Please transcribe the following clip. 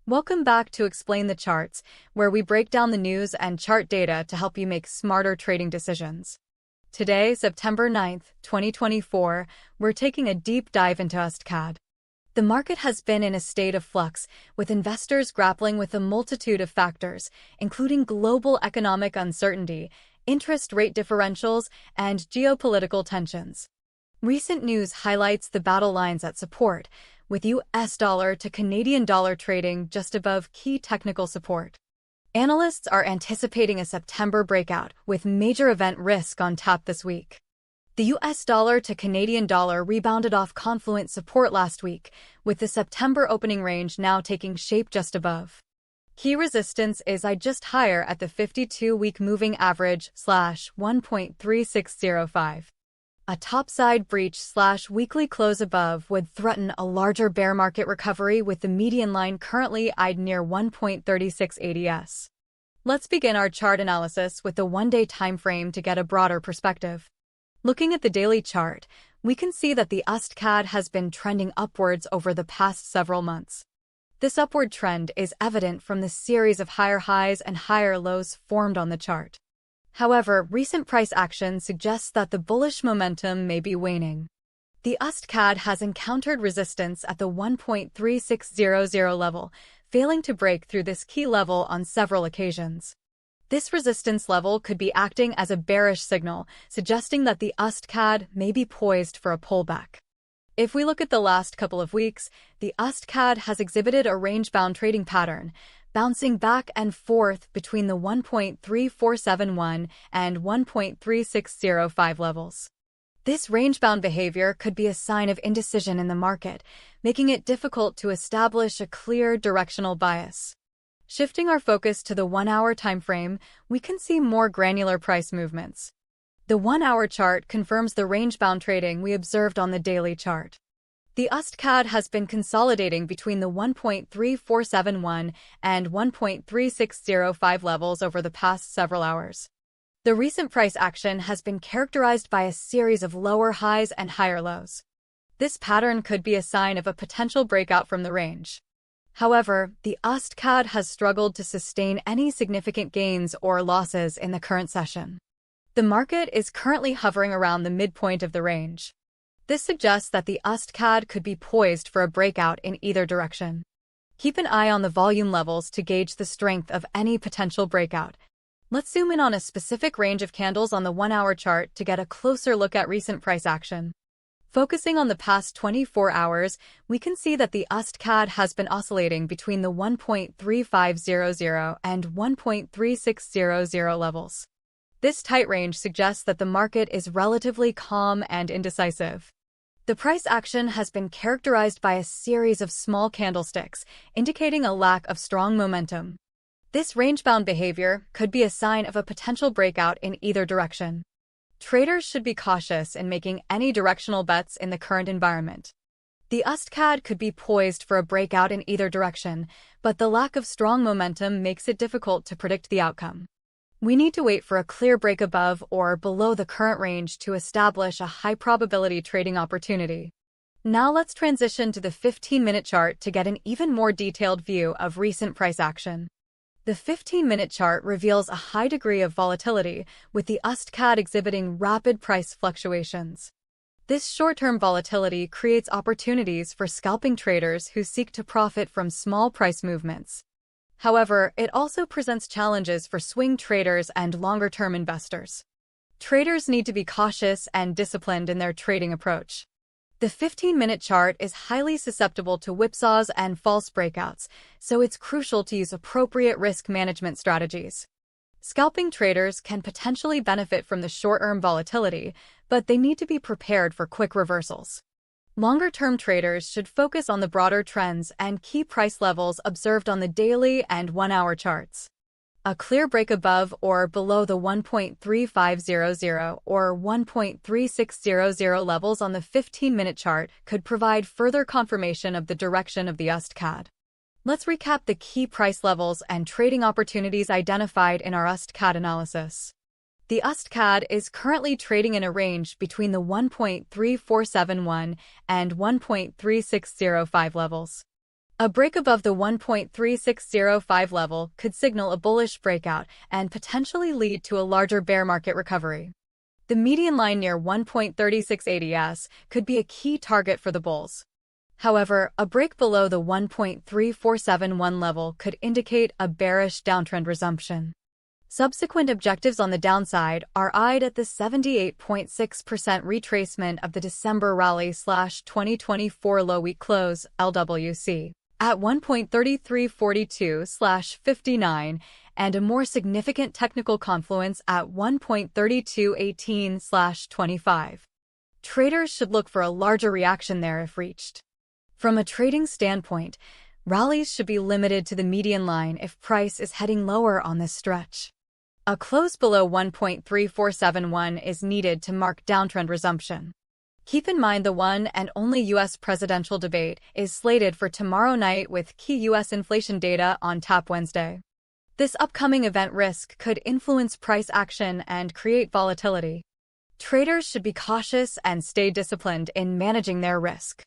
Welcome back to Explain the Charts, where we break down the news and chart data to help you make smarter trading decisions. Today, September 9th, 2024, we're taking a deep dive into USDCAD. The market has been in a state of flux, with investors grappling with a multitude of factors, including global economic uncertainty, interest rate differentials, and geopolitical tensions. Recent news highlights the battle lines at support, with US dollar to Canadian dollar trading just above key technical support. Analysts are anticipating a September breakout, with major event risk on tap this week. The US dollar to Canadian dollar rebounded off confluent support last week, with the September opening range now taking shape just above. Key resistance is just higher at the 52-week moving average /1.3605. A topside breach/weekly close above would threaten a larger bear market recovery, with the median line currently eyed near 1.3680s. Let's begin our chart analysis with the one-day time frame to get a broader perspective. Looking at the daily chart, we can see that the USDCAD has been trending upwards over the past several months. This upward trend is evident from the series of higher highs and higher lows formed on the chart. However, recent price action suggests that the bullish momentum may be waning. The USDCAD has encountered resistance at the 1.3600 level, failing to break through this key level on several occasions. This resistance level could be acting as a bearish signal, suggesting that the USDCAD may be poised for a pullback. If we look at the last couple of weeks, the USDCAD has exhibited a range-bound trading pattern, bouncing back and forth between the 1.3471 and 1.3605 levels. This range-bound behavior could be a sign of indecision in the market, making it difficult to establish a clear directional bias. Shifting our focus to the 1-hour time frame, we can see more granular price movements. The 1-hour chart confirms the range-bound trading we observed on the daily chart. The USDCAD has been consolidating between the 1.3471 and 1.3605 levels over the past several hours. The recent price action has been characterized by a series of lower highs and higher lows. This pattern could be a sign of a potential breakout from the range. However, the USDCAD has struggled to sustain any significant gains or losses in the current session. The market is currently hovering around the midpoint of the range. This suggests that the USDCAD could be poised for a breakout in either direction. Keep an eye on the volume levels to gauge the strength of any potential breakout. Let's zoom in on a specific range of candles on the 1-hour chart to get a closer look at recent price action. Focusing on the past 24 hours, we can see that the USDCAD has been oscillating between the 1.3500 and 1.3600 levels. This tight range suggests that the market is relatively calm and indecisive. The price action has been characterized by a series of small candlesticks, indicating a lack of strong momentum. This range-bound behavior could be a sign of a potential breakout in either direction. Traders should be cautious in making any directional bets in the current environment. The USDCAD could be poised for a breakout in either direction, but the lack of strong momentum makes it difficult to predict the outcome. We need to wait for a clear break above or below the current range to establish a high-probability trading opportunity. Now let's transition to the 15-minute chart to get an even more detailed view of recent price action. The 15-minute chart reveals a high degree of volatility, with the USDCAD exhibiting rapid price fluctuations. This short-term volatility creates opportunities for scalping traders who seek to profit from small price movements. However, it also presents challenges for swing traders and longer-term investors. Traders need to be cautious and disciplined in their trading approach. The 15-minute chart is highly susceptible to whipsaws and false breakouts, so it's crucial to use appropriate risk management strategies. Scalping traders can potentially benefit from the short-term volatility, but they need to be prepared for quick reversals. Longer-term traders should focus on the broader trends and key price levels observed on the daily and 1-hour charts. A clear break above or below the 1.3500 or 1.3600 levels on the 15-minute chart could provide further confirmation of the direction of the USDCAD. Let's recap the key price levels and trading opportunities identified in our USDCAD analysis. The USDCAD is currently trading in a range between the 1.3471 and 1.3605 levels. A break above the 1.3605 level could signal a bullish breakout and potentially lead to a larger bear market recovery. The median line near 1.3680s could be a key target for the bulls. However, a break below the 1.3471 level could indicate a bearish downtrend resumption. Subsequent objectives on the downside are eyed at the 78.6% retracement of the December rally/2024 low week close (LWC) at 1.3342/59 and a more significant technical confluence at 1.3218/25. Traders should look for a larger reaction there if reached. From a trading standpoint, rallies should be limited to the median line if price is heading lower on this stretch. A close below 1.3471 is needed to mark downtrend resumption. Keep in mind the one and only U.S. presidential debate is slated for tomorrow night with key U.S. inflation data on tap Wednesday. This upcoming event risk could influence price action and create volatility. Traders should be cautious and stay disciplined in managing their risk.